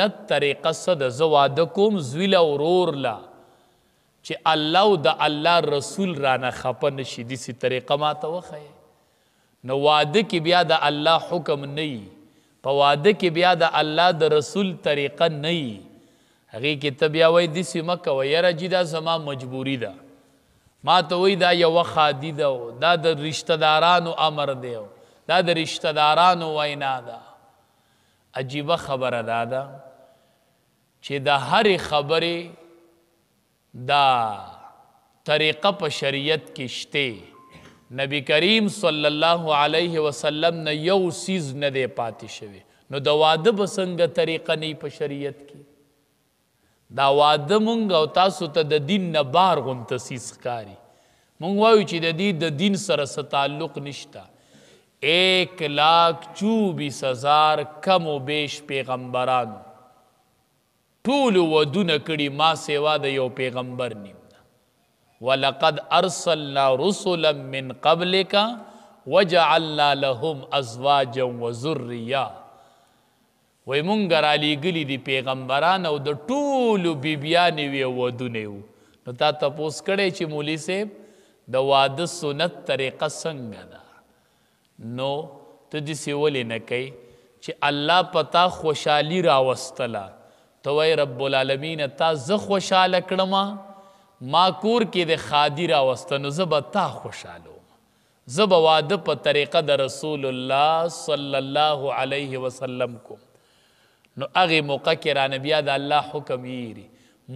نت طریقه صد زواده کوم زویل ورور لا چې الله او د الله رسول رانه خپه نشي داسې طریقه ما ته وښیه. نو واده کې بیا د الله حکم نه وي، په واده کې بیا د الله د رسول طریقه نه وي، هغې کې ته بیا وایي داسې مه کوه، یاره جي دا زما مجبوري ده، ما ته وایي دا یوه خادي ده، دا د رشته دارانو امر دی، دا د رشته دارانو وینا ده. عجیبه خبره دا ده چې د هرې خبرې دا طریقه په شریعت کې شته. نبی کریم صلی الله علیه وسلم نه یو سیز نه دی پاتې شوی. نو د واده به څنګه طریقه نه په شریعت کې؟ دا واده مونږ او تاسو ته د دین نه بار غونته سیز ښکاري. مونږ وایو چې د دې د دین سره څه تعلق نشته. 1,24,000 کم و بیش پیغمبرانو ټولو ودونه کړي، ما سوا د یو پیغمبر نیم ده. ولقد ارسلنا رسلا من قبلک وجعلنا لهم ازواجا وذریا. وی مونږ رالیږلي دي پیغمبران او د ټولو بیبیانې وې ودونه وو. نو تا تپوس کړی چې مولي صاحب د واده سنت طریقه څنګه ده؟ نو ته داسې ولې نه کوې چې الله پتا خوشحالي راوستله، ته وایې رب العالمین تا زه خوشحاله کړمه، ما کور کې د خادي راوسته، نو زه به تا خوشحاله وم، زه به واده په طریقه د رسول الله صلی الله علیه وسلم کوم. نو هغې موقع کې رانه بیا د الله حکم یېري.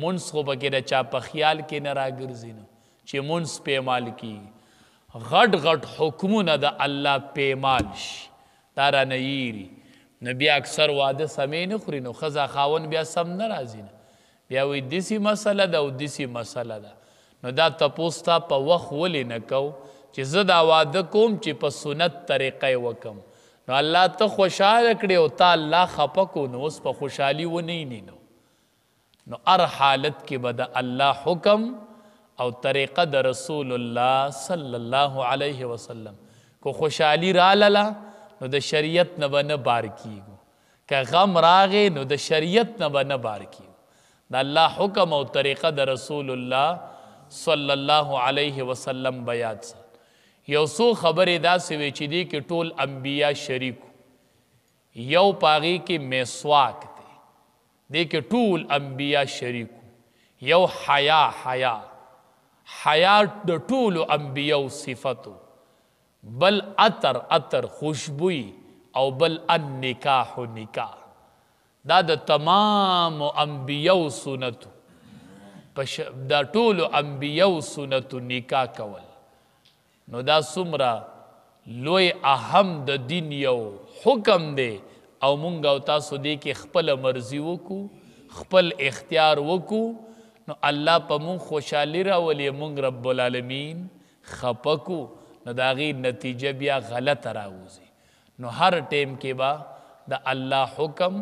مونځ خو پکې د چا په خیال کې نه راګرځي نو چې مونځ پیمال کېږي. غټ غټ حکمونه د الله پیمال شي، دا رانه یېري. نو بیا اکثر واده سمې نه خوري، نو ښځه خاوند بیا سم نه راځي نه، بیا وایي داسې مسله ده او داسې مسله ده. نو دا تپوس تا په وخت ولې نه کو چې زه دا واده کوم چې په سنت طریقه یې وکم. نو الله ته خوشحاله کړې او تا الله خفه کو، نو اوس په خوشحالي ونینې. نو هر حالت کې به د الله حکم او طریقه د رسول الله صلی الله علیه وسلم کو خوشحالی رالاله، نو د شریعت نه به نه بار کیږو. که غم راغې نو د شریعت نه به نه بار کیږو. د الله حکم او طریقه د رسول الله صلی الله علیه وسلم به یاد سات. یو څو خبرې داسې وې چې دې کې ټول انبیا شریکو. یو په هغې کې مسواک دی، دې کې ټول انبیا شریکو. یو حیا د ټولو انبیاو صفتو. بل عطر خوشبوئی، او بل النکاح نکاح، دا د تمام انبیاو سنتو، دا ټولو انبیاو سنتو نکاح کول. نو دا څومره لوی اهم د دین یو حکم دی، او مونږ او تاسو دې کې خپله مرضي وکړو، خپل اختیار وکړو، نو الله په مونږ خوشحالي راولي، مونږ رب العالمین خفه کو، نو د هغې نتیجه بیا غلطه راوځي. نو هر ټیم کې به د الله حکم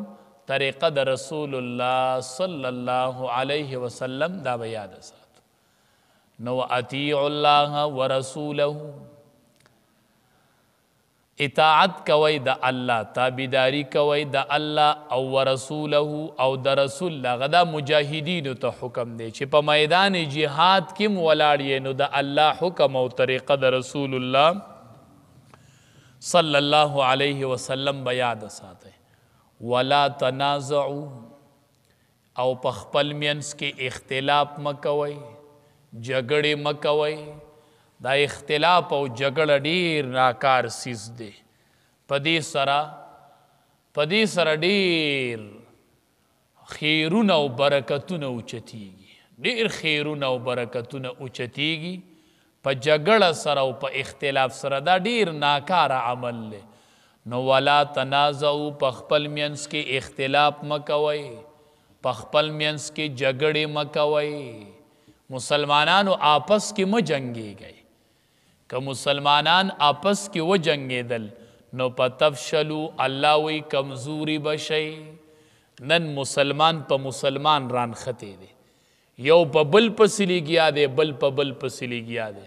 طریقه د رسول الله صلی الله علیه وسلم دا به یاد ساتو. نو اطیعوا الله ورسوله، اطاعت کوئ د الله، تابعداري کوئ د الله او ورسوله او د رسول هغه دا مجاهدینو ته حکم دی چې په میدان جهاد کې م ولاړ یې، نو د الله حکم او طریقه د رسول الله صلی الله علیه وسلم به یاد ساتئ. ولا تنازعوا، او په خپل منځ کې اختلاف مه کوئ، جګړې مه کوئ. دا اختلاف او جګړه ډیر ناکار سیز دی. په دې سره ډیر خیرونه او برکتونه اوچتیږي، ډیر خیرونه او برکتونه اوچتیږي په جګړه سره او په اختلاف سره. دا ډیر ناکار عمل دی. نو ولا تنازعوا، په خپل منځ کې اختلاف مه کوئ، په خپل منځ کې جګړې مه کوئ. مسلمانانو آپس کې مه جنګیږئ. که مسلمانان آپس کې و جنگیدل نو پتفشلو، الله وی کمزوری بشي. نن مسلمان په مسلمان ران خطې دی، یو په بل پسې لګیا دی، بل په بل پسې لګیا دی.